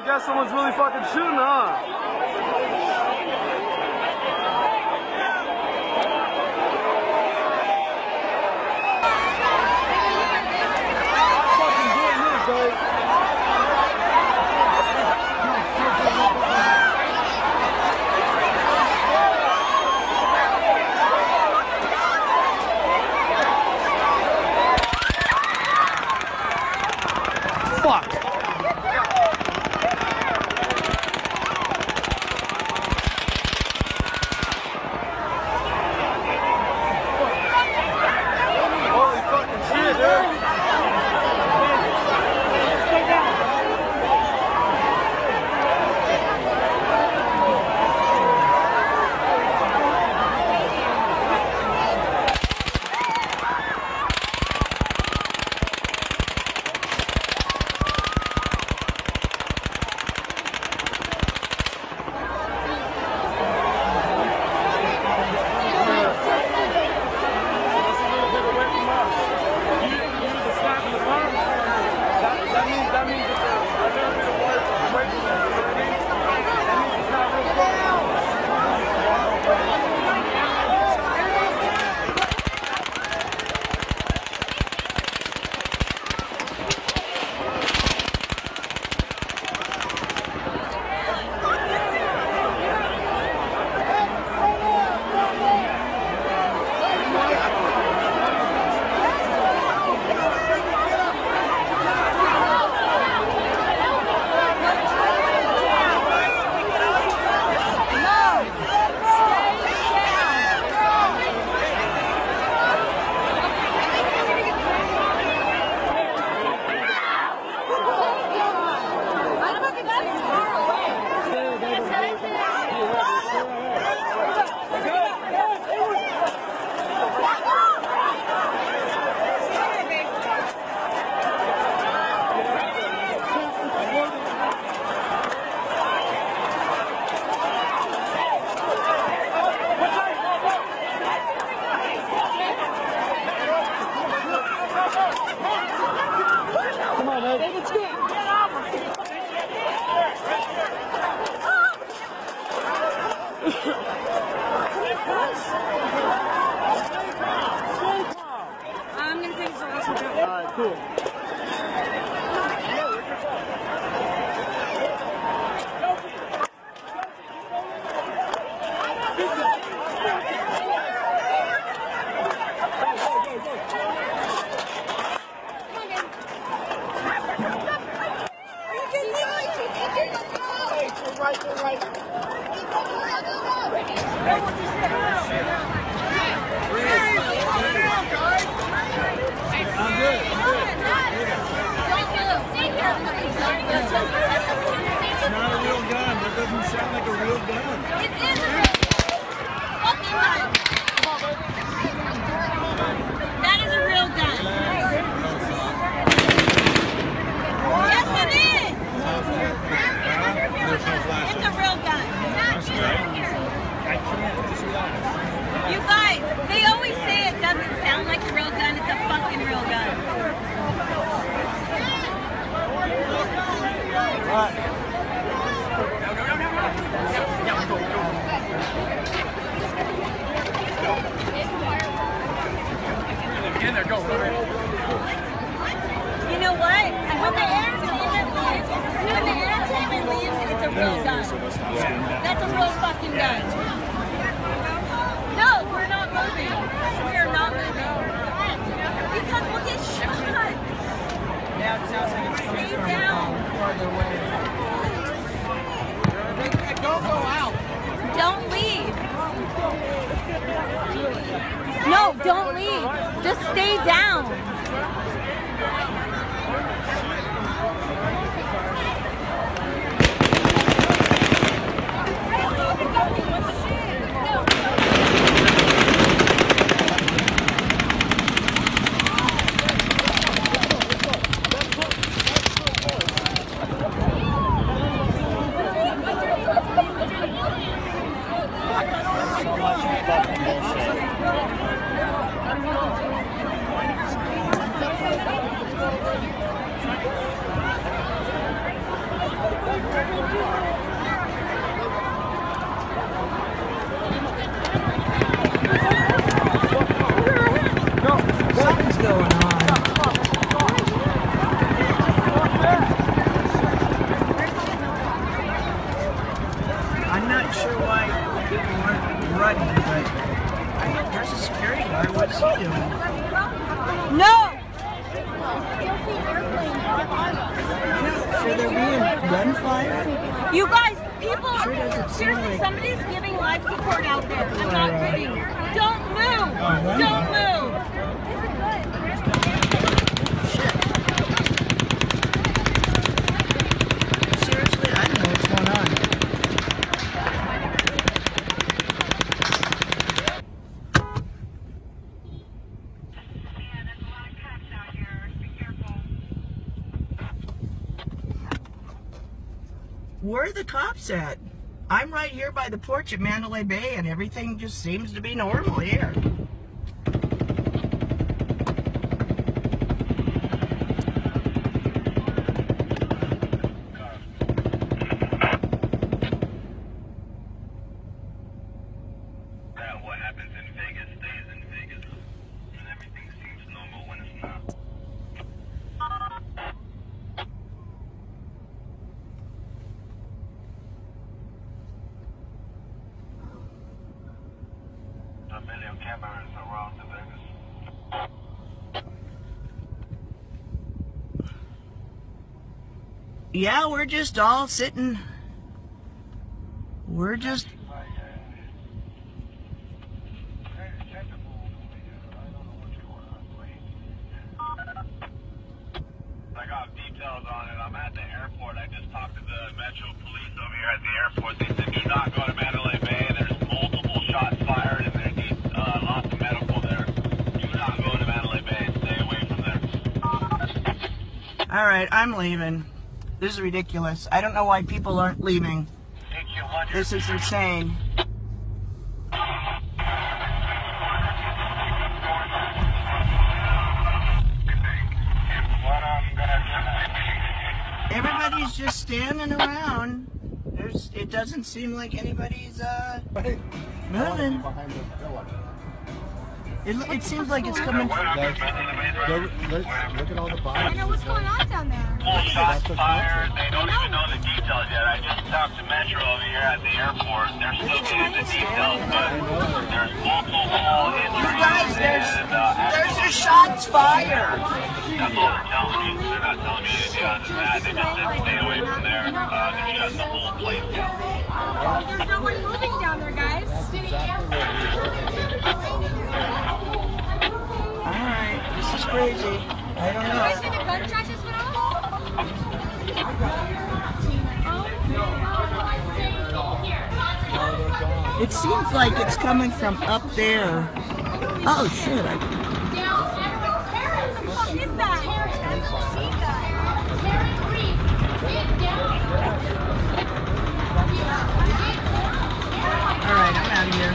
guess someone's really fucking shooting, huh? I'm gonna take some. Alright, cool. running, but there's a security guard. What's he doing? No! Should there be a gunfire? You guys, people, Sure doesn't seem seriously, like- somebody's giving life support out there. I'm not kidding. Don't move! Don't move! Seriously, I don't know what's going on. Where are the cops at? I'm right here by the porch at Mandalay Bay, and everything just seems to be normal here. What happens in Vegas stays in Vegas, and everything seems normal when it's not. A million cameras around the Vegas. Yeah, we're just all sitting. We're just... I got details on it. I'm at the airport. I just talked to the Metro Police over here at the airport. They said do not go to Mandalay Bay. There's multiple shots fired and there needs lots of medical there. Do not go to Mandalay Bay. Stay away from there. All right, I'm leaving. This is ridiculous. I don't know why people aren't leaving. This is insane. Everybody's just standing around. It doesn't seem like anybody's moving. It seems like it's coming from... Look at all the I bodies. know what's going on down there. Full shots fired. They don't even know the details yet. I just talked to Metro over here at the airport. They're still getting the details, but there's multiple injuries. You guys, there's a shots fired. That's all they're telling me. They're not telling me anything other than that. They just said stay away from there. They're shutting the whole place down. There's no one moving down there, guys. Alright, this is crazy. I don't You guys know. think the gunshot just went off? It seems like it's coming from up there. Oh shit. What is that? Alright, I'm out of here.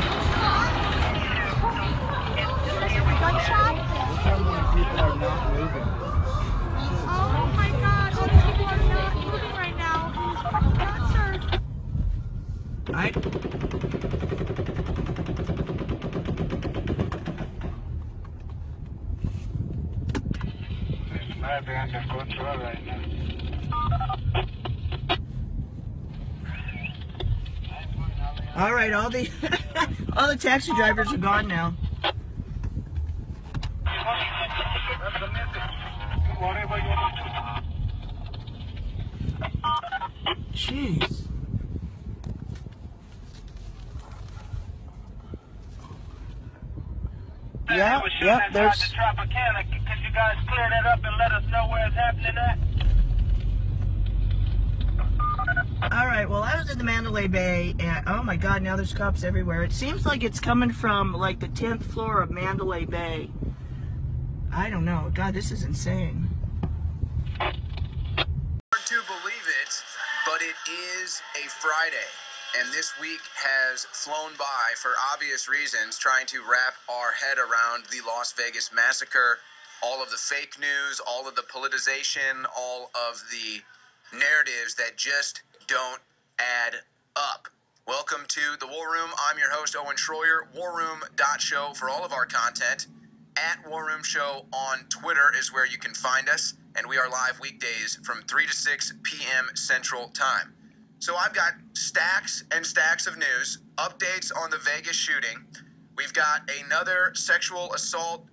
Gunshot? People are not moving. Oh my god, all these people are not moving right now. I'm just going through it right now. Alright, all the all the taxi drivers are gone now. Jeez. Yeah, there's... The Tropicana. Could you guys clear that up and let us know where it's happening at? Alright, well I was at the Mandalay Bay and oh my god, now there's cops everywhere. It seems like it's coming from like the 10th floor of Mandalay Bay. I don't know. God, this is insane. Hard to believe it, but it is a Friday. And this week has flown by for obvious reasons, trying to wrap our head around the Las Vegas massacre, all of the fake news, all of the politicization, all of the narratives that just don't add up. Welcome to the War Room. I'm your host, Owen Schroyer, warroom.show for all of our content. At War Room Show on Twitter is where you can find us, and we are live weekdays from 3 to 6 p.m. Central Time. So I've got stacks and stacks of news, updates on the Vegas shooting. We've got another sexual assault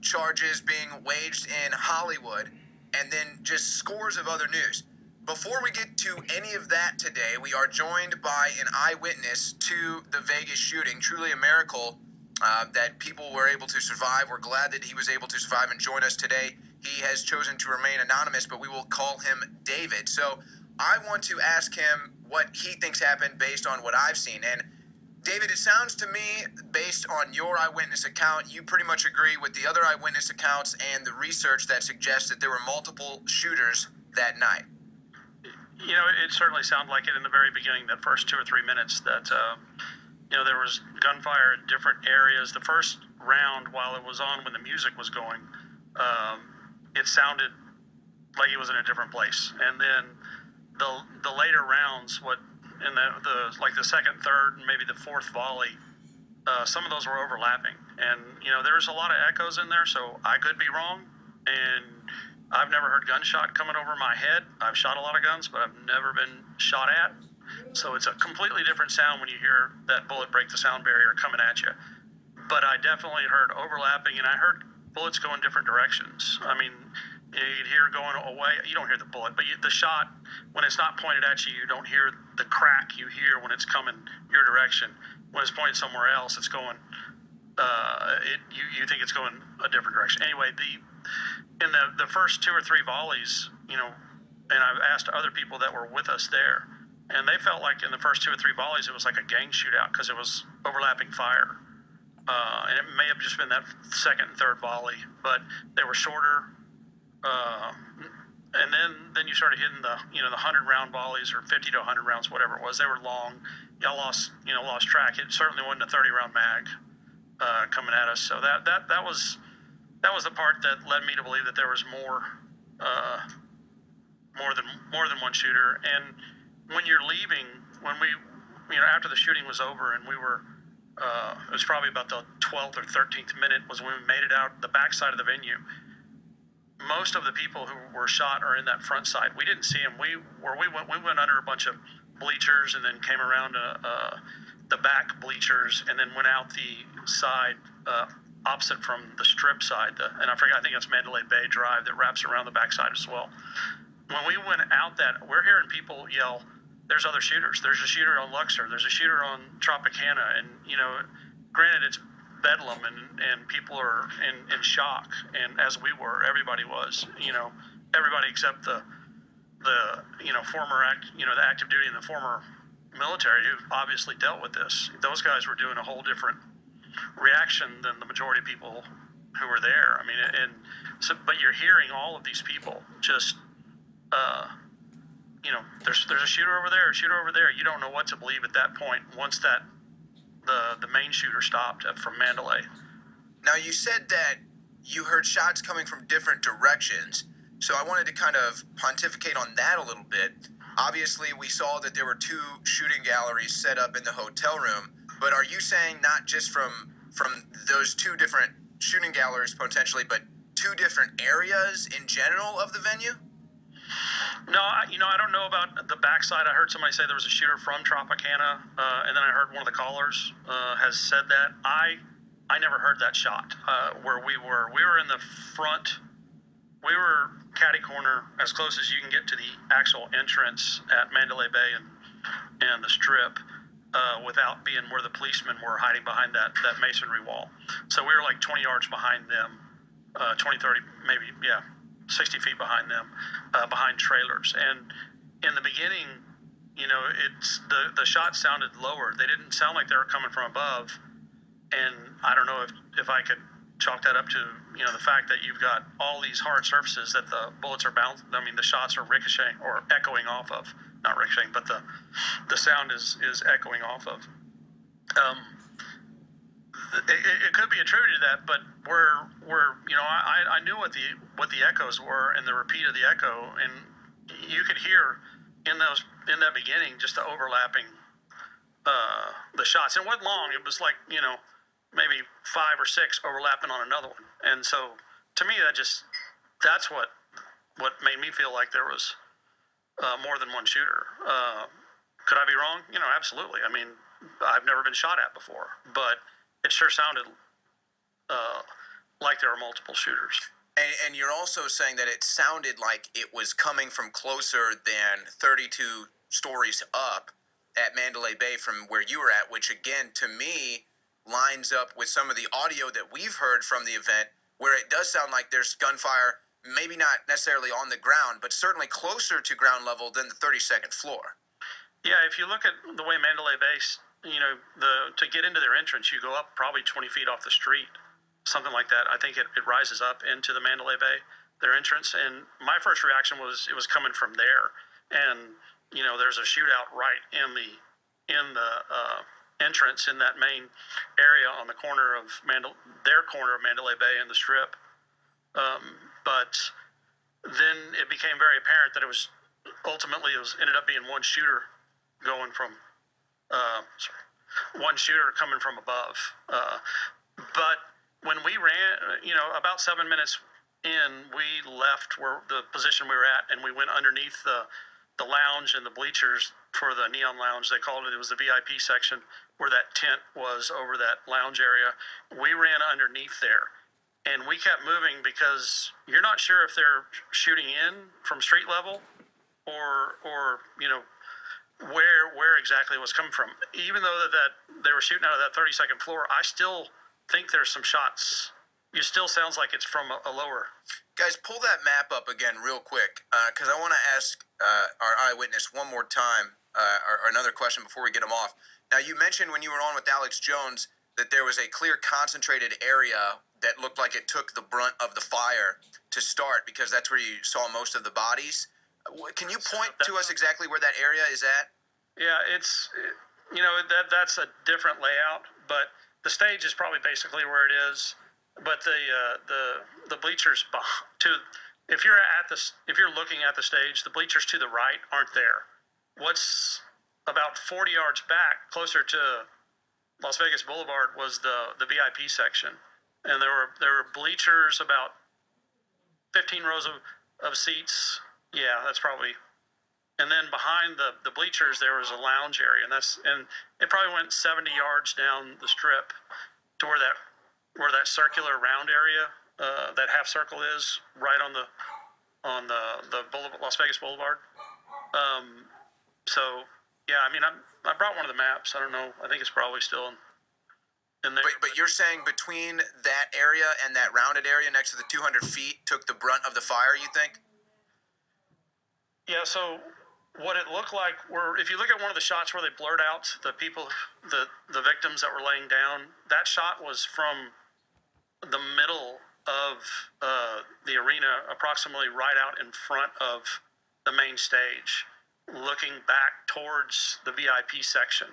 charges being waged in Hollywood, and then just scores of other news. Before we get to any of that today, we are joined by an eyewitness to the Vegas shooting. Truly a miracle that people were able to survive. We're glad that he was able to survive and join us today. He has chosen to remain anonymous, but we will call him David. So I want to ask him what he thinks happened based on what I've seen. And David, it sounds to me, based on your eyewitness account, you pretty much agree with the other eyewitness accounts and the research that suggests that there were multiple shooters that night. You know, it certainly sounded like it in the very beginning, that first 2 or 3 minutes, that, you know, there was gunfire in different areas. The first round, while it was on, when the music was going, it sounded like he was in a different place. And then the later rounds, in the second, third, and maybe the fourth volley, some of those were overlapping. And, you know, there's a lot of echoes in there, so I could be wrong. And I've never heard gunshot coming over my head. I've shot a lot of guns, but I've never been shot at. So it's a completely different sound when you hear that bullet break the sound barrier coming at you. But I definitely heard overlapping, and I heard bullets go in different directions. I mean, you'd hear going away. You don't hear the bullet, but the shot, when it's not pointed at you, you don't hear the crack you hear when it's coming your direction. When it's pointed somewhere else, it's going, you think it's going a different direction. Anyway, in the first 2 or 3 volleys, you know, and I've asked other people that were with us there, and they felt like in the first 2 or 3 volleys, it was like a gang shootout because it was overlapping fire. And it may have just been that second and third volley, but they were shorter. And then you started hitting the 100-round volleys, or 50 to 100 rounds, whatever it was. They were long. Y'all lost track. It certainly wasn't a 30-round mag coming at us. So that was the part that led me to believe that there was more than one shooter. And when you're leaving, when we, after the shooting was over, and we were, it was probably about the 12th or 13th minute was when we made it out the backside of the venue. Most of the people who were shot are in that front side. We didn't see them. We went under a bunch of bleachers and then came around the back bleachers and then went out the side opposite from the strip side. And I think it's Mandalay Bay Drive that wraps around the backside as well. When we went out we're hearing people yell, "There's other shooters. There's a shooter on Luxor. There's a shooter on Tropicana." And, granted, it's bedlam and people are in shock, and as we were, everybody was, everybody except the former the active duty and the former military who obviously dealt with this. Those guys were doing a whole different reaction than the majority of people who were there. I mean, but you're hearing all of these people just there's a shooter over there, a shooter over there. You don't know what to believe at that point once the main shooter stopped from Mandalay. Now, you said that you heard shots coming from different directions, so I wanted to kind of pontificate on that a little bit. Obviously, we saw that there were 2 shooting galleries set up in the hotel room, but are you saying not just from those 2 different shooting galleries potentially, but 2 different areas in general of the venue? No, I don't know about the backside. I heard somebody say there was a shooter from Tropicana, and then I heard one of the callers has said that. I never heard that shot where we were. We were in the front. We were catty corner, as close as you can get to the actual entrance at Mandalay Bay and the Strip, without being where the policemen were hiding behind that masonry wall. So we were like 20 yards behind them, 20, 30, maybe, 60 feet behind them, behind trailers. And in the beginning, it's the shots sounded lower. They didn't sound like they were coming from above. And I don't know if I could chalk that up to, the fact that you've got all these hard surfaces that the bullets are bouncing. I mean, the shots are ricocheting or echoing off of. Not ricocheting, but the sound is echoing off of. It could be attributed to that, but I knew what the echoes were and the repeat of the echo, and you could hear in that beginning just the overlapping the shots. It wasn't long. It was like maybe 5 or 6 overlapping on another one, and so to me that's what made me feel like there was more than one shooter. Could I be wrong? You know, absolutely. I mean, I've never been shot at before, but it sure sounded like there were multiple shooters. And you're also saying that it sounded like it was coming from closer than 32 stories up at Mandalay Bay from where you were at, which again, to me, lines up with some of the audio that we've heard from the event, where it does sound like there's gunfire, maybe not necessarily on the ground, but certainly closer to ground level than the 32nd floor. Yeah, if you look at the way Mandalay Bay, you know, to get into their entrance, you go up probably 20 feet off the street, something like that. I think it rises up into the Mandalay Bay, their entrance. And my first reaction was it was coming from there. And, you know, there's a shootout right in the entrance in that main area on the corner of their corner of Mandalay Bay and the Strip. But then it became very apparent that it was ultimately ended up being one shooter going from one shooter coming from above. But when we ran, you know, about 7 minutes in, we left where the position we were at, and we went underneath the lounge and the bleachers for the Neon Lounge. They called it. It was the VIP section where that tent was over that lounge area. We ran underneath there, and we kept moving because you're not sure if they're shooting in from street level or you know, where exactly it was coming from. Even though that they were shooting out of that 32nd floor, I still think there's some shots. It still sounds like it's from a lower. Guys, pull that map up again real quick, because I want to ask our eyewitness one more time, or another question before we get him off. Now, you mentioned when you were on with Alex Jones that there was a clear concentrated area that looked like it took the brunt of the fire to start, because that's where you saw most of the bodies. Can you point to us exactly where that area is at? Yeah, it's, you know, that's a different layout, but the stage is probably basically where it is. But the bleachers if you're looking at the stage, the bleachers to the right aren't there. What's about 40 yards back, closer to Las Vegas Boulevard, was the VIP section, and there were bleachers, about 15 rows of seats. Yeah, that's probably. And then behind the bleachers, there was a lounge area, and it probably went 70 yards down the Strip to where that circular round area, that half circle is, right on the Las Vegas Boulevard. So yeah, I mean, I brought one of the maps. I don't know. I think it's probably still in there. But you're saying between that area and that rounded area next to the 200 feet took the brunt of the fire, you think? Yeah, so what it looked like if you look at one of the shots where they blurred out the people, the victims that were laying down, that shot was from the middle of the arena, approximately right out in front of the main stage, looking back towards the VIP section,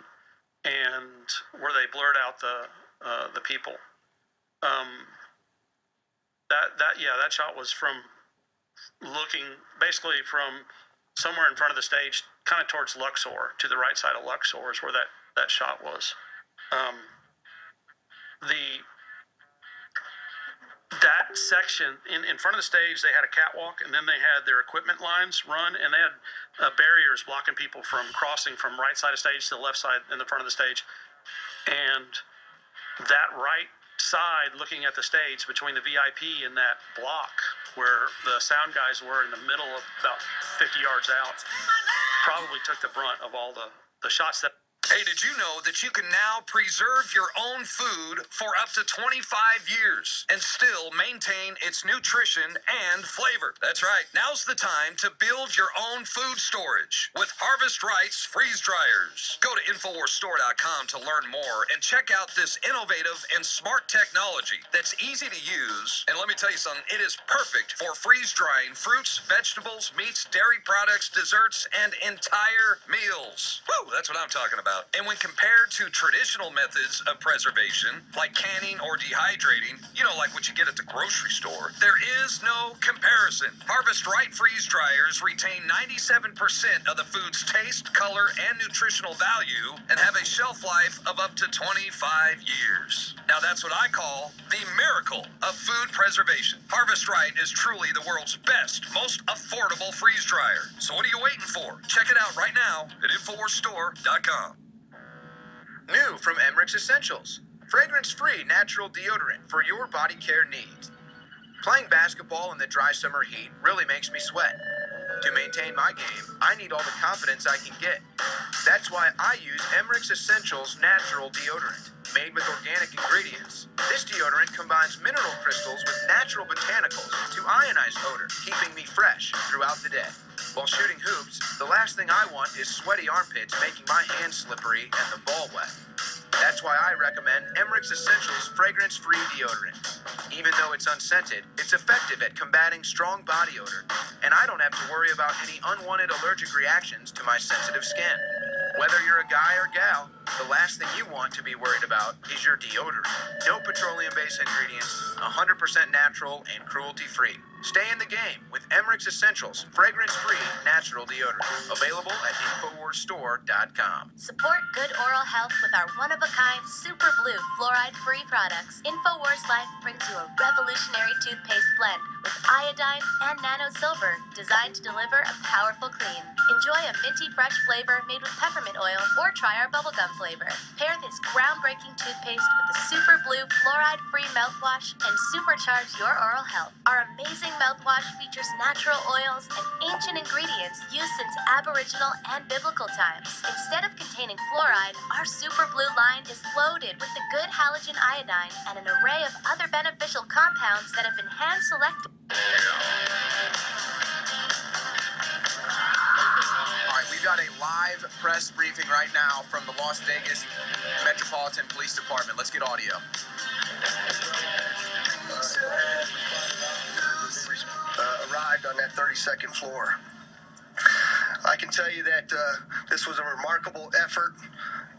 and where they blurred out the people. That shot was from looking basically from somewhere in front of the stage, kind of towards Luxor, to the right side of Luxor is where that shot was. That section, in front of the stage, they had a catwalk, and then they had their equipment lines run, and they had barriers blocking people from crossing from right side of stage to the left side in the front of the stage. And that right side, looking at the stage between the VIP and that block where the sound guys were, in the middle of about 50 yards out, probably took the brunt of all the shots that. Hey, did you know that you can now preserve your own food for up to 25 years and still maintain its nutrition and flavor? That's right. Now's the time to build your own food storage with Harvest Rights freeze dryers. Go to InfoWarsStore.com to learn more and check out this innovative and smart technology that's easy to use. And let me tell you something, it is perfect for freeze drying fruits, vegetables, meats, dairy products, desserts, and entire meals. Woo, that's what I'm talking about. about. And when compared to traditional methods of preservation, like canning or dehydrating, you know, like what you get at the grocery store, there is no comparison. Harvest Right freeze dryers retain 97% of the food's taste, color, and nutritional value and have a shelf life of up to 25 years. Now that's what I call the miracle of food preservation. Harvest Right is truly the world's best, most affordable freeze dryer. So what are you waiting for? Check it out right now at InfoWarsStore.com. New from Emmerich's Essentials. Fragrance-free natural deodorant for your body care needs. Playing basketball in the dry summer heat really makes me sweat. To maintain my game, I need all the confidence I can get. That's why I use Emmerich's Essentials natural deodorant, made with organic ingredients. This deodorant combines mineral crystals with natural botanicals to ionize odor, keeping me fresh throughout the day. While shooting hoops, the last thing I want is sweaty armpits making my hands slippery and the ball wet. That's why I recommend Emmerich's Essentials fragrance-free deodorant. Even though it's unscented, it's effective at combating strong body odor, and I don't have to worry about any unwanted allergic reactions to my sensitive skin. Whether you're a guy or gal, the last thing you want to be worried about is your deodorant. No petroleum-based ingredients, 100% natural and cruelty-free. Stay in the game with Emmerich's Essentials fragrance-free natural deodorant. Available at InfoWarsStore.com. Support good oral health with our one-of-a-kind Super Blue fluoride-free products. Infowars Life brings you a revolutionary toothpaste blend with iodine and nano silver designed to deliver a powerful clean. Enjoy a minty fresh flavor made with peppermint oil or try our bubblegum flavor. Pair this groundbreaking toothpaste with the Super Blue fluoride-free mouthwash and supercharge your oral health. Our amazing mouthwash features natural oils and ancient ingredients used since Aboriginal and biblical times. Instead of containing fluoride, our Super Blue line is loaded with the good halogen iodine and an array of other beneficial compounds that have been hand-selected. All right, we've got a live press briefing right now from the Las Vegas Metropolitan Police Department. Let's get audio. Arrived on that 32nd floor. I can tell you that this was a remarkable effort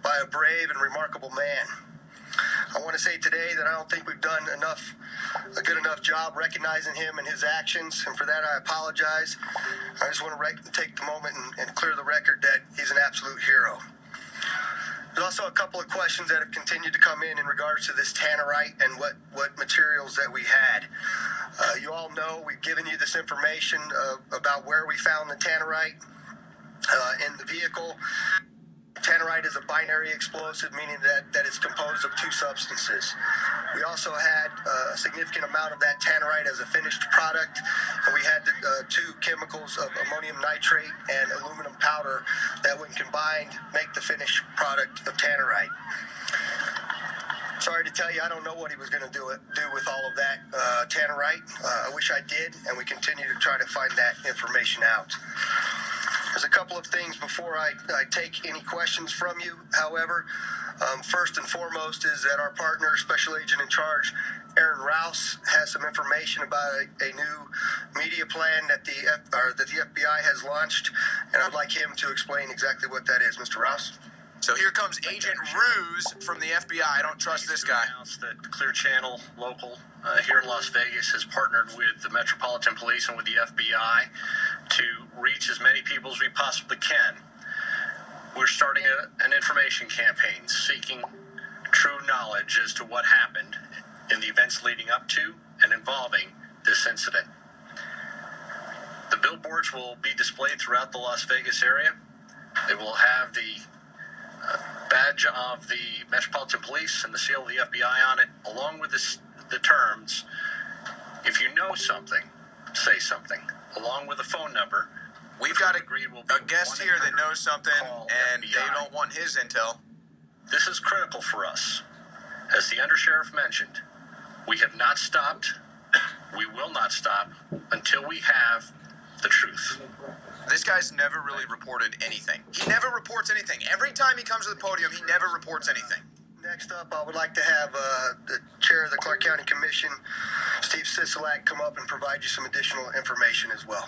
by a brave and remarkable man. I want to say today that I don't think we've done a good enough job recognizing him and his actions, and for that I apologize. I just want to take the moment and clear the record that he's an absolute hero. There's also a couple of questions that have continued to come in regards to this tannerite and what materials that we had. You all know we've given you this information about where we found the tannerite in the vehicle. Tannerite is a binary explosive, meaning that it's composed of two substances. We also had a significant amount of that tannerite as a finished product, and we had two chemicals of ammonium nitrate and aluminum powder that, when combined, make the finished product of tannerite. Sorry to tell you, I don't know what he was going to do with all of that tannerite. I wish I did, and we continue to try to find that information out. There's a couple of things before I take any questions from you, however. First and foremost is that our partner, Special Agent in Charge, Aaron Rouse, has some information about a new media plan that the FBI has launched, and I'd like him to explain exactly what that is. Mr. Rouse? So here comes Agent Ruse from the FBI. I don't trust this guy. That Clear Channel Local here in Las Vegas has partnered with the Metropolitan Police and with the FBI to reach as many people as we possibly can. We're starting an information campaign seeking true knowledge as to what happened in the events leading up to and involving this incident. The billboards will be displayed throughout the Las Vegas area. They will have the badge of the Metropolitan Police and the seal of the FBI on it, along with the terms, if you know something, say something, along with a phone number. We've got a guest here that knows something, and they don't want his intel. This is critical for us. As the undersheriff mentioned, we have not stopped, we will not stop until we have the truth. This guy's never really reported anything. He never reports anything. Every time he comes to the podium, he never reports anything. Next up, I would like to have the chair of the Clark County Commission, Steve Sisolak, come up and provide you some additional information as well.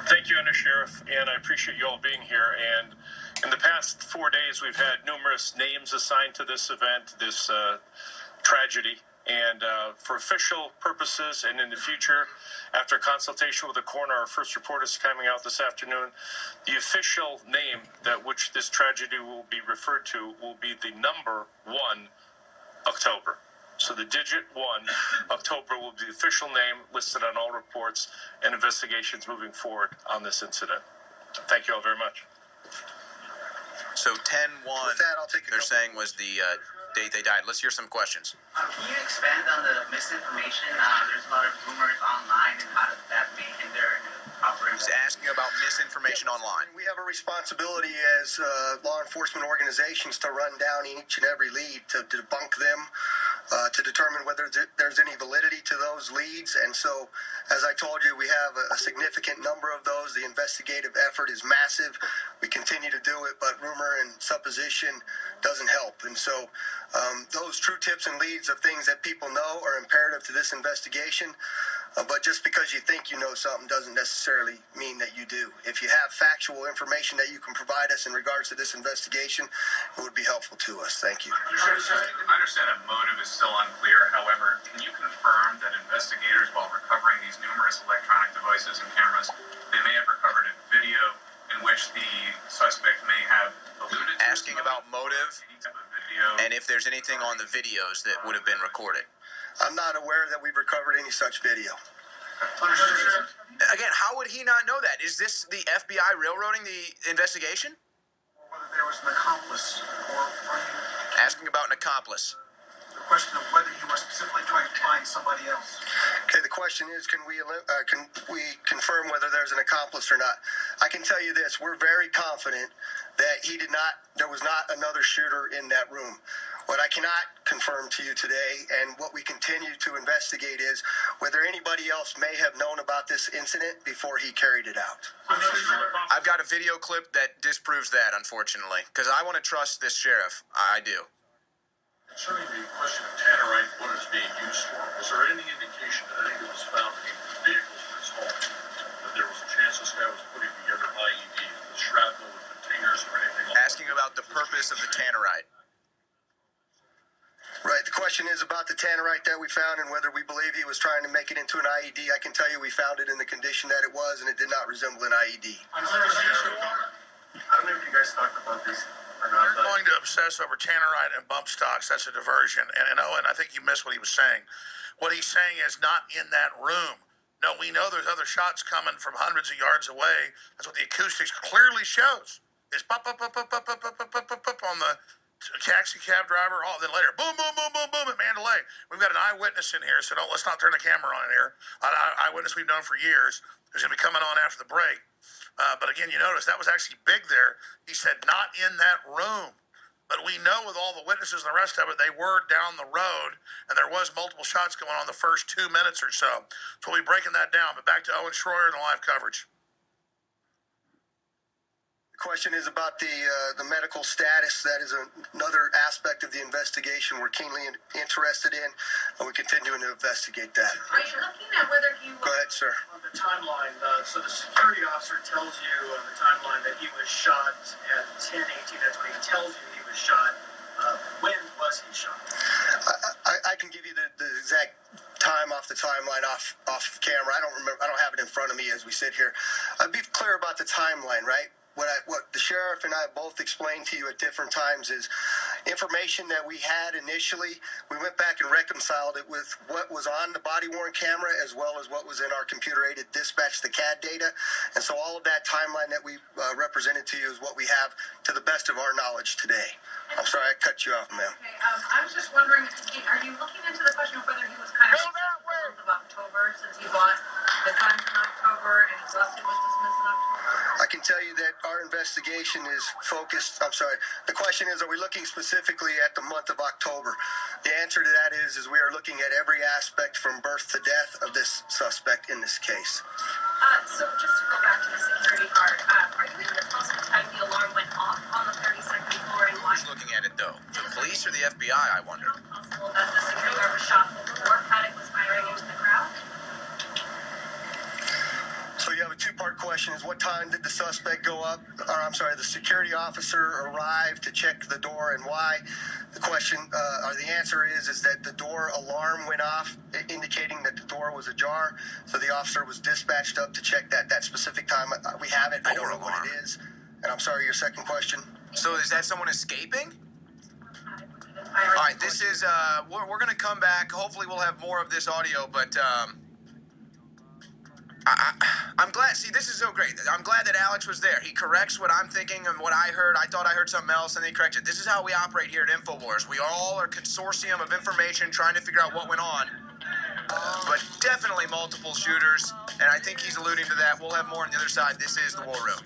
Thank you, Undersheriff, and I appreciate you all being here. And In the past 4 days, we've had numerous names assigned to this event, this tragedy. And for official purposes and in the future, after consultation with the coroner, our first report is coming out this afternoon. The official name that which this tragedy will be referred to will be the number 1 October. So the digit 1 October will be the official name listed on all reports and investigations moving forward on this incident. Thank you all very much. So 10-1, they're saying was the date they died. Let's hear some questions. Can you expand on the misinformation? There's a lot of rumors online, and how does that may hinder operations? He's asking about misinformation online. We have a responsibility as law enforcement organizations to run down each and every lead, to debunk them, to determine whether there's any validity to those leads. And so, as I told you, we have a significant number of those. The investigative effort is massive. We continue to do it, but rumor and supposition doesn't help. And so those true tips and leads of things that people know are imperative to this investigation. But just because you think you know something doesn't necessarily mean that you do. If you have factual information that you can provide us in regards to this investigation, it would be helpful to us. Thank you. I understand that motive is still unclear. However, can you confirm that investigators, while recovering these numerous electronic devices and cameras, they may have recovered a video in which the suspect may have alluded to asking about motive and if there's anything on the videos that would have been recorded? I'm not aware that we've recovered any such video. Again, how would he not know that? Is this the FBI railroading the investigation? Or whether there was an accomplice, or asking about an accomplice. The question of whether you were specifically trying to find somebody else. Okay, the question is, can we confirm whether there's an accomplice or not? I can tell you this: we're very confident that there was not another shooter in that room. What I cannot confirm to you today, and what we continue to investigate, is whether anybody else may have known about this incident before he carried it out. I've got a video clip that disproves that, unfortunately, because I want to trust this sheriff. I do. Concerning the question of tannerite, what it's being used for, was there any indication that anything was found in the vehicles in his home, that there was a chance this guy was putting together IED, with shrapnel, with containers, or anything like that? Asking about the purpose of the tannerite. Right. The question is about the tannerite that we found and whether we believe he was trying to make it into an IED. I can tell you we found it in the condition that it was, and it did not resemble an IED. I don't know if you guys talked about this or not. You're going to obsess over tannerite and bump stocks. That's a diversion. And I think you missed what he was saying. What he's saying is not in that room. No, we know there's other shots coming from hundreds of yards away. That's what the acoustics clearly shows. It's pop, pop, pop, pop, pop, pop, pop, pop, pop, pop on the taxi cab driver. Oh, then later, boom, boom, boom, boom, boom at Mandalay. We've got an eyewitness in here, so let's not turn the camera on in here. Eyewitness we've known for years, who's going to be coming on after the break. But again, you notice that was actually big there. He said not in that room. But we know with all the witnesses and the rest of it, they were down the road, and there was multiple shots going on the first 2 minutes or so. So we'll be breaking that down. But back to Owen Schroyer and the live coverage. Question is about the medical status. That is another aspect of the investigation we're keenly interested in, and we continue to investigate that. Are you looking at whether he was... Go ahead, sir. On the timeline, so the security officer tells you on the timeline that he was shot at 10:18. That's when he tells you he was shot. When was he shot? I can give you the exact time off the timeline, off camera. I don't remember. I don't have it in front of me as we sit here. I'll be clear about the timeline, right? What the sheriff and I both explained to you at different times is information that we had initially. We went back and reconciled it with what was on the body-worn camera as well as what was in our computer-aided dispatch, the CAD data. And so all of that timeline that we represented to you is what we have to the best of our knowledge today. I'm sorry I cut you off, ma'am. Okay, I was just wondering, are you looking into the question of whether he was kind of in the month of October, since he bought the guns in October and his lawsuit was dismissed in October? I can tell you that our investigation is focused. I'm sorry. The question is, are we looking specifically at the month of October? The answer to that is we are looking at every aspect from birth to death of this suspect in this case. So just to go back to the security part, are you able to tell us what time the alarm went off on the 32nd floor? Who's looking at it, though? The police or the FBI, I wonder? Is it possible that the security guard was shot before Paddock was firing into the crowd? So you have a two-part part question is, what time did the suspect go up, or I'm sorry, the security officer arrive to check the door, and why? The question, or the answer is that the door alarm went off, indicating that the door was ajar. So the officer was dispatched up to check that specific time. We have it. I don't know what it is. And I'm sorry, your second question? So is that someone escaping? All right, this is, we're going to come back. Hopefully we'll have more of this audio, but I'm glad. See, this is so great. I'm glad that Alex was there. He corrects what I'm thinking and what I heard. I thought I heard something else, and then he corrected. This is how we operate here at Infowars. We all are a consortium of information trying to figure out what went on. But definitely multiple shooters, and I think he's alluding to that. We'll have more on the other side. This is the War Room.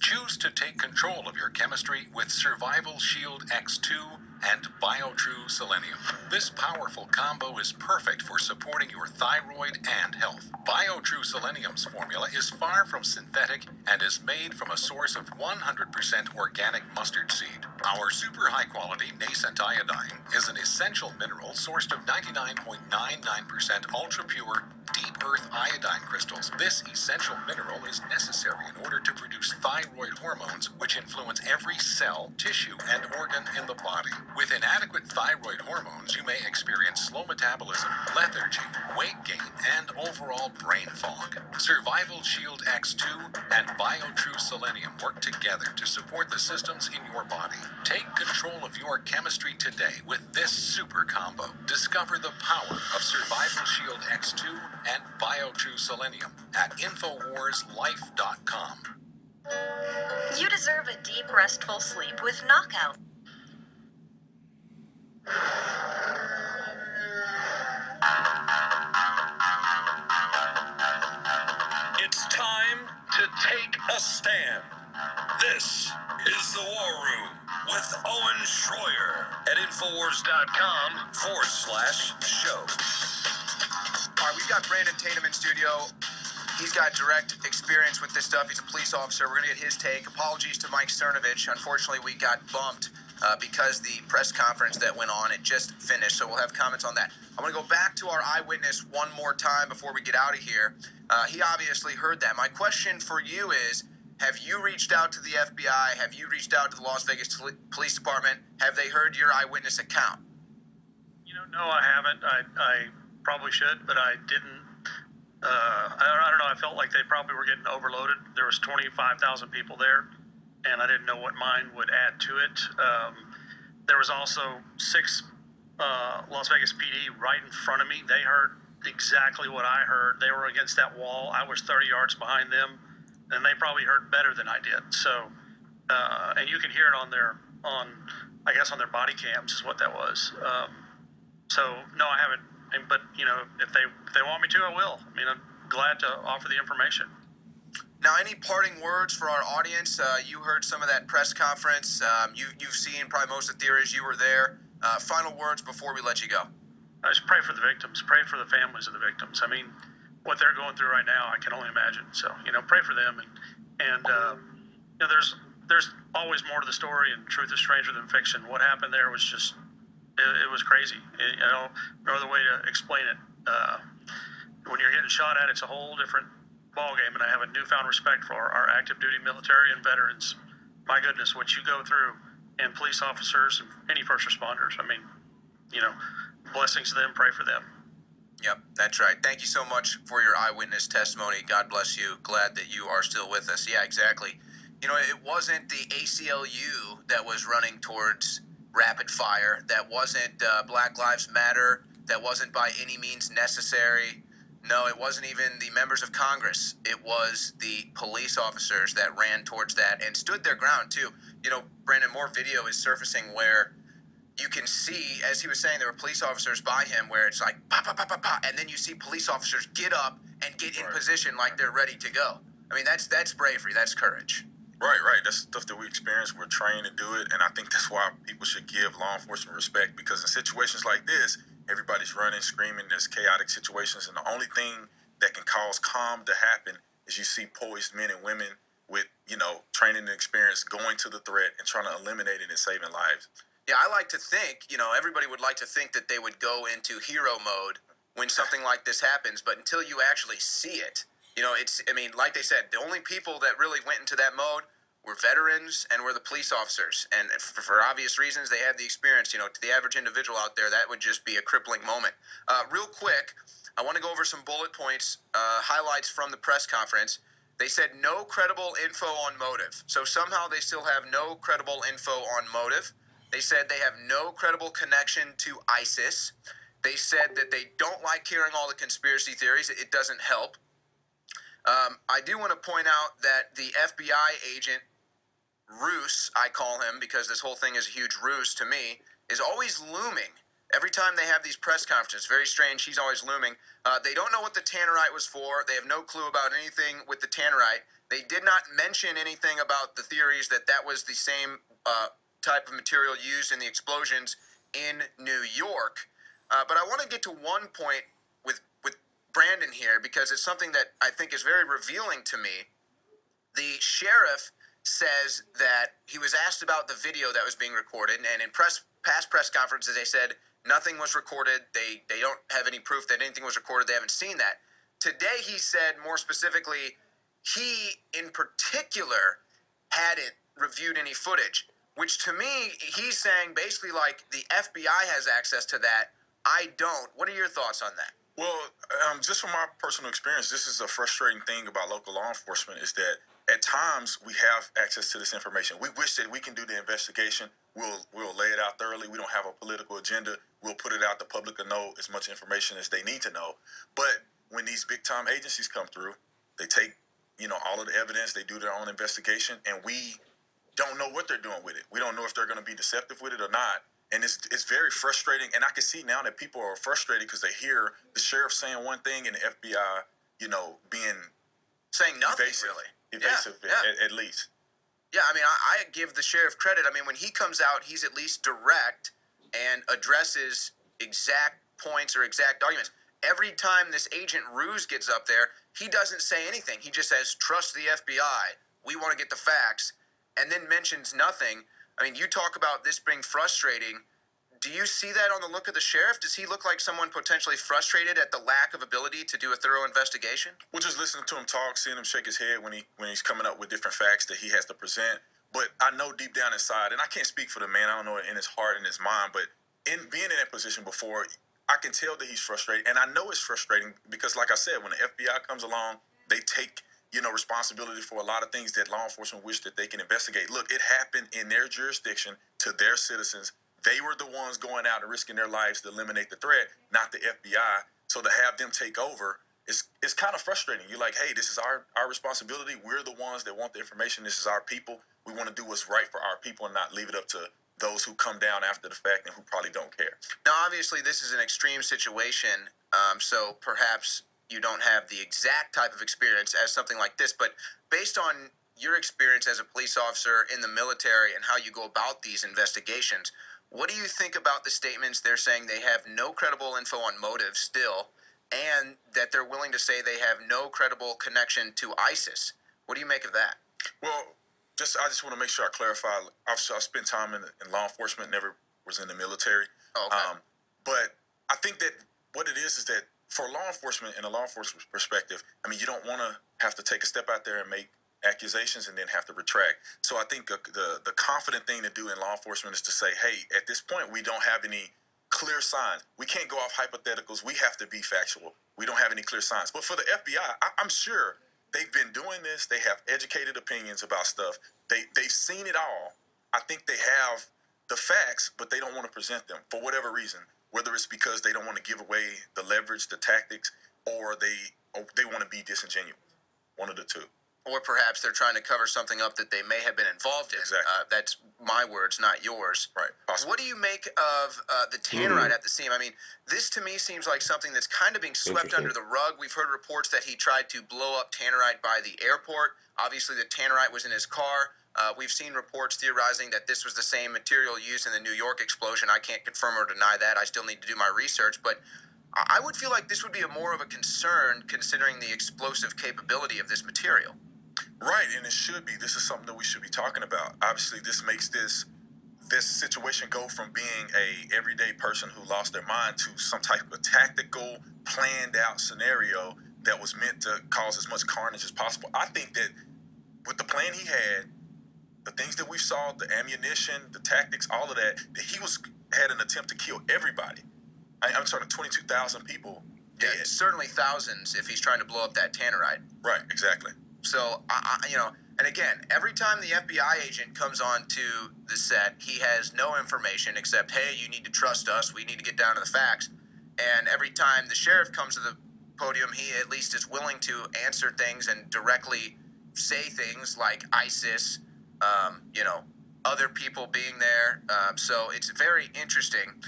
Choose to take control of your chemistry with Survival Shield X2 and BioTrue Selenium. This powerful combo is perfect for supporting your thyroid and health. BioTrue Selenium's formula is far from synthetic and is made from a source of 100% organic mustard seed. Our super high-quality nascent iodine is an essential mineral sourced of 99.99% ultra-pure deep earth iodine crystals. This essential mineral is necessary in order to produce thyroid hormones, which influence every cell, tissue, and organ in the body. With inadequate thyroid hormones, you may experience slow metabolism, lethargy, weight gain, and overall brain fog. Survival Shield X2 and BioTrue Selenium work together to support the systems in your body. Take control of your chemistry today with this super combo. Discover the power of Survival Shield X2 and BioTrue Selenium at InfoWarsLife.com. You deserve a deep, restful sleep with Knockout. It's time to take a stand. This is the War Room with Owen Schroyer at Infowars.com/show. All right, we've got Brandon Tatum in studio. He's got direct experience with this stuff. He's a police officer. We're going to get his take. Apologies to Mike Cernovich. Unfortunately, we got bumped because the press conference that went on, it just finished, so we'll have comments on that. I want to go back to our eyewitness one more time before we get out of here. He obviously heard that. My question for you is, have you reached out to the FBI? Have you reached out to the Las Vegas Police Department? Have they heard your eyewitness account? You know, no, I haven't. I probably should, but I didn't. I don't know. I felt like they probably were getting overloaded. There was 25,000 people there, and I didn't know what mine would add to it. There was also 6 Las Vegas PD right in front of me. They heard exactly what I heard. They were against that wall. I was 30 yards behind them, and they probably heard better than I did. So, and you can hear it on their body cams is what that was. So no, I haven't. But you know, if they want me to, I will. I mean, I'm glad to offer the information. Now, any parting words for our audience? You heard some of that press conference. You've seen probably most of the theories. You were there. Final words before we let you go. I just pray for the victims. Pray for the families of the victims. I mean, what they're going through right now, I can only imagine. So, you know, pray for them. And you know, there's always more to the story, and truth is stranger than fiction. What happened there was just, it was crazy. You know, no other way to explain it. When you're getting shot at, it's a whole different ballgame, and I have a newfound respect for our active duty military and veterans. My goodness, what you go through, and police officers and any first responders. I mean, you know, blessings to them, pray for them. Yep, that's right. Thank you so much for your eyewitness testimony. God bless you. Glad that you are still with us. Yeah, exactly. You know, it wasn't the ACLU that was running towards rapid fire. That wasn't Black Lives Matter. That wasn't by any means necessary. No, it wasn't even the members of Congress. It was the police officers that ran towards that and stood their ground, too. You know, Brandon, more video is surfacing where you can see, as he was saying, there were police officers by him where it's like, pop, pop, pop, pop, pop, and then you see police officers get up and get in position like they're ready to go. I mean, that's bravery. That's courage. Right. That's stuff that we experience. We're trained to do it, and I think that's why people should give law enforcement respect, because in situations like this, everybody's running, screaming. There's chaotic situations, and the only thing that can cause calm to happen is you see poised men and women with, you know, training and experience going to the threat and trying to eliminate it and saving lives. Yeah, I like to think, you know, everybody would like to think that they would go into hero mode when something like this happens, but until you actually see it, you know, I mean, like they said, the only people that really went into that mode were veterans and were the police officers. And for obvious reasons, they had the experience. You know, to the average individual out there, that would just be a crippling moment. Real quick, I want to go over some bullet points, highlights from the press conference. They said no credible info on motive. So somehow they still have no credible info on motive. They said they have no credible connection to ISIS. They said that they don't like hearing all the conspiracy theories. It doesn't help. I do want to point out that the FBI agent, Ruse, I call him because this whole thing is a huge ruse to me, is always looming. Every time they have these press conferences, very strange, he's always looming. They don't know what the tannerite was for. They have no clue about anything with the tannerite. They did not mention anything about the theories that that was the same type of material used in the explosions in New York. But I want to get to one point with Brandon here because it's something that I think is very revealing to me. The sheriff says that he was asked about the video that was being recorded, and in past press conferences they said nothing was recorded. They don't have any proof that anything was recorded. They haven't seen that. Today he said more specifically he in particular hadn't reviewed any footage, which to me he's saying basically like the FBI has access to that. I don't. What are your thoughts on that? Well, just from my personal experience, this is a frustrating thing about local law enforcement is that at times we have access to this information. We wish that we can do the investigation. We'll lay it out thoroughly. We don't have a political agenda. We'll put it out. The public will know as much information as they need to know. But when these big time agencies come through, they take, you know, all of the evidence, they do their own investigation, and we don't know what they're doing with it. We don't know if they're going to be deceptive with it or not. And it's very frustrating. And I can see now that people are frustrated because they hear the sheriff saying one thing and the FBI, you know, saying nothing, evasive at least. Yeah, I mean, I give the sheriff credit. I mean, when he comes out, he's at least direct and addresses exact points or exact arguments. Every time this agent Ruse gets up there, he doesn't say anything. He just says, trust the FBI. We want to get the facts. And then mentions nothing. I mean, you talk about this being frustrating. Do you see that on the look of the sheriff? Does he look like someone potentially frustrated at the lack of ability to do a thorough investigation? Well, just listening to him talk, seeing him shake his head when he's coming up with different facts that he has to present. But I know deep down inside, and I can't speak for the man, I don't know in his heart and his mind, but in being in that position before, I can tell that he's frustrated. And I know it's frustrating because, like I said, when the FBI comes along, they take, you know, responsibility for a lot of things that law enforcement wish that they can investigate. Look, it happened in their jurisdiction to their citizens. They were the ones going out and risking their lives to eliminate the threat, not the FBI. So to have them take over, it's kind of frustrating. You're like, hey, this is our responsibility. We're the ones that want the information. This is our people. We want to do what's right for our people and not leave it up to those who come down after the fact and who probably don't care. Now, obviously, this is an extreme situation, so perhaps you don't have the exact type of experience as something like this, but based on your experience as a police officer in the military and how you go about these investigations, what do you think about the statements they're saying they have no credible info on motive still, and that they're willing to say they have no credible connection to ISIS? What do you make of that? Well, I just want to make sure I clarify. I spent time in law enfortement, never was in the military. Oh, okay. But I think that what it is that for law enforcement, in a law enforcement perspective, I mean, you don't want to have to take a step out there and make accusations and then have to retract. So I think the confident thing to do in law enforcement is to say, hey, at this point, we don't have any clear signs. We can't go off hypotheticals. We have to be factual. We don't have any clear signs. But for the FBI, I'm sure they've been doing this. They have educated opinions about stuff. They've seen it all. I think they have the facts, but they don't want to present them for whatever reason, whether it's because they don't want to give away the leverage, the tactics, or they want to be disingenuous. One of the two. Or perhaps they're trying to cover something up that they may have been involved in. Exactly. That's my words, not yours. Right. Possibly. What do you make of the tannerite at the scene? I mean, this to me seems like something that's kind of being swept under the rug. We've heard reports that he tried to blow up tannerite by the airport. Obviously, the tannerite was in his car. We've seen reports theorizing that this was the same material used in the New York explosion. I can't confirm or deny that. I still need to do my research. But I would feel like this would be more of a concern considering the explosive capability of this material. Right, and it should be. This is something that we should be talking about. Obviously, this makes this this situation go from being a everyday person who lost their mind to some type of tactical, planned out scenario that was meant to cause as much carnage as possible. I think that with the plan he had, the things that we saw, the ammunition, the tactics, all of that, that he had an attempt to kill everybody. I'm talking 22,000 people. Yeah, certainly thousands if he's trying to blow up that tannerite. Right, exactly. So, you know, and again, every time the FBI agent comes on to the set, he has no information except, hey, you need to trust us. We need to get down to the facts. And every time the sheriff comes to the podium, he at least is willing to answer things and directly say things like ISIS, you know, other people being there. So it's very interesting.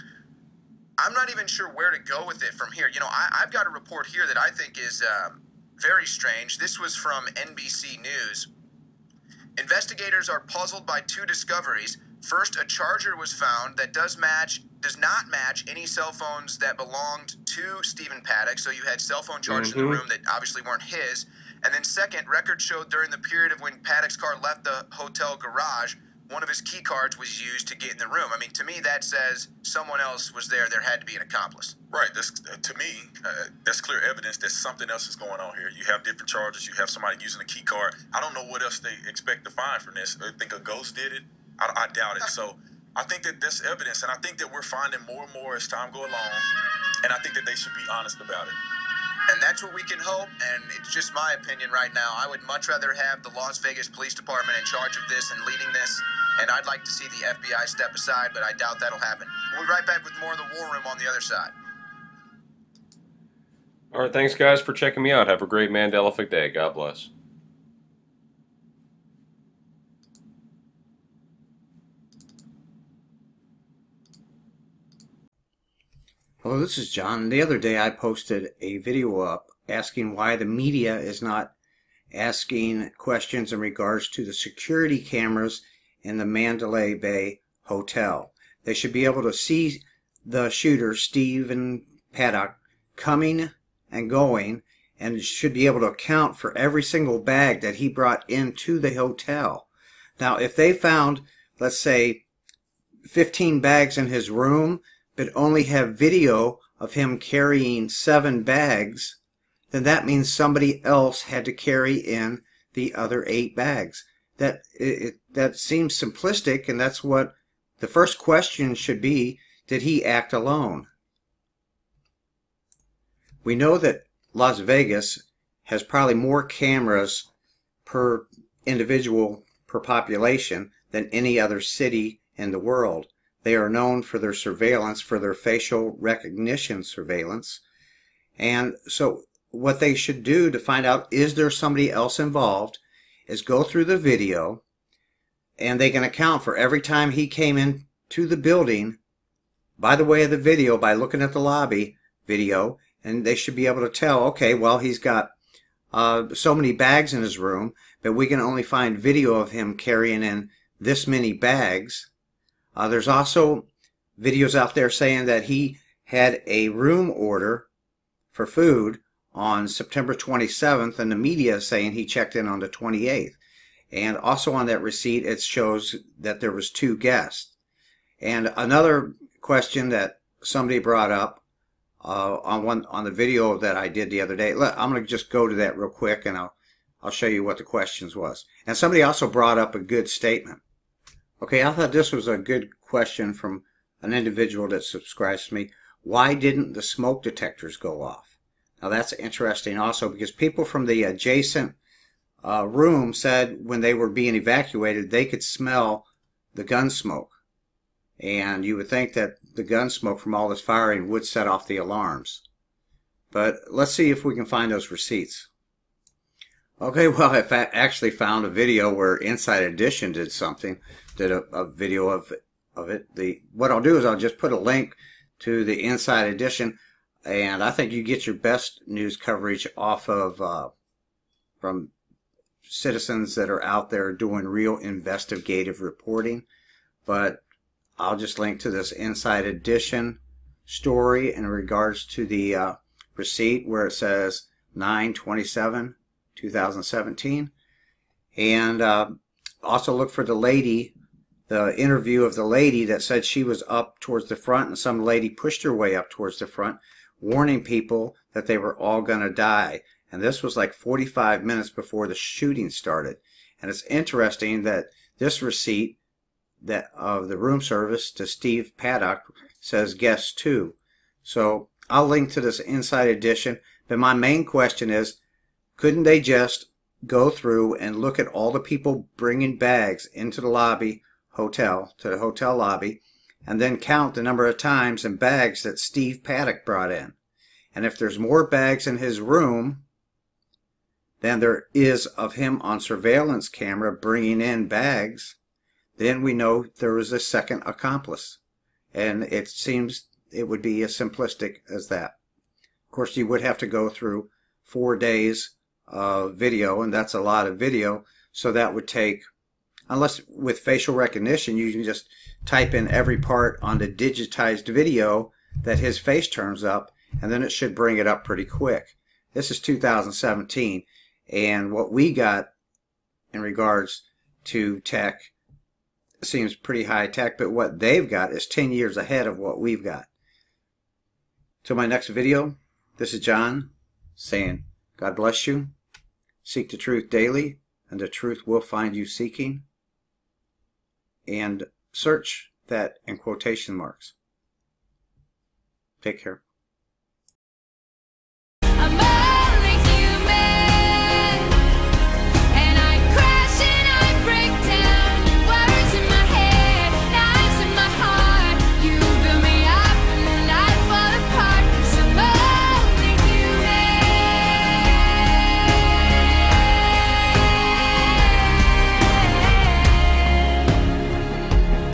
I'm not even sure where to go with it from here. You know, I've got a report here that I think is very strange. This was from NBC News. Investigators are puzzled by two discoveries. First, a charger was found that does not match any cell phones that belonged to Stephen Paddock. So you had cell phone chargers in the room that obviously weren't his. And then second, records showed during the period of when Paddock's car left the hotel garage, one of his key cards was used to get in the room. I mean, to me, that says someone else was there. There had to be an accomplice. Right. That's, to me, that's clear evidence that something else is going on here. You have different charges. You have somebody using a key card. I don't know what else they expect to find from this. They think a ghost did it. I doubt it. So I think that that's evidence, and I think that we're finding more and more as time go along, and I think that they should be honest about it. And that's what we can hope, and it's just my opinion right now. I would much rather have the Las Vegas Police Department in charge of this and leading this, and I'd like to see the FBI step aside, but I doubt that'll happen. We'll be right back with more of the War Room on the other side. All right, thanks, guys, for checking me out. Have a great Mandela Effect day. God bless. Hello, this is John. The other day I posted a video up asking why the media is not asking questions in regards to the security cameras in the Mandalay Bay Hotel. They should be able to see the shooter, Stephen Paddock, coming and going, and should be able to account for every single bag that he brought into the hotel. Now, if they found, let's say, 15 bags in his room, but only have video of him carrying 7 bags, then that means somebody else had to carry in the other 8 bags. That seems simplistic, and that's what the first question should be. Did he act alone? We know that Las Vegas has probably more cameras per individual per population than any other city in the world. They are known for their surveillance, for their facial recognition surveillance. And so what they should do to find out is there somebody else involved is go through the video, and they can account for every time he came into the building by the way of the video, by looking at the lobby video, and they should be able to tell, okay, well, he's got so many bags in his room, but we can only find video of him carrying in this many bags. There's also videos out there saying that he had a room order for food on September 27th, and the media is saying he checked in on the 28th. And also on that receipt, it shows that there was 2 guests. And another question that somebody brought up on the video that I did the other day, I'm going to just go to that real quick, and I'll show you what the questions was. And somebody also brought up a good statement. Okay, I thought this was a good question from an individual that subscribes to me. Why didn't the smoke detectors go off? Now that's interesting also, because people from the adjacent room said when they were being evacuated they could smell the gun smoke. And you would think that the gun smoke from all this firing would set off the alarms. But let's see if we can find those receipts. Okay, well, I actually found a video where Inside Edition did a video of it. What I'll do is I'll just put a link to the Inside Edition, and I think you get your best news coverage off of from citizens that are out there doing real investigative reporting. But I'll just link to this Inside Edition story in regards to the receipt where it says 9/27/2017, and also look for the lady the interview of the lady that said she was up towards the front and some lady pushed her way up towards the front, warning people that they were all going to die. And this was like 45 minutes before the shooting started. And it's interesting that this receipt that of the room service to Steve Paddock says guest 2. So I'll link to this Inside Edition. But my main question is, couldn't they just go through and look at all the people bringing bags into the lobby hotel, to the hotel lobby, and then count the number of times and bags that Steve Paddock brought in? And if there's more bags in his room than there is of him on surveillance camera bringing in bags, then we know there was a second accomplice. And it seems it would be as simplistic as that. Of course, you would have to go through 4 days of video, and that's a lot of video, so that would take, unless with facial recognition, you can just type in every part on the digitized video that his face turns up, and then it should bring it up pretty quick. This is 2017, and what we got in regards to tech seems pretty high tech, but what they've got is 10 years ahead of what we've got. Till my next video, this is John saying, God bless you. Seek the truth daily, and the truth will find you seeking. And search that in quotation marks. Take care.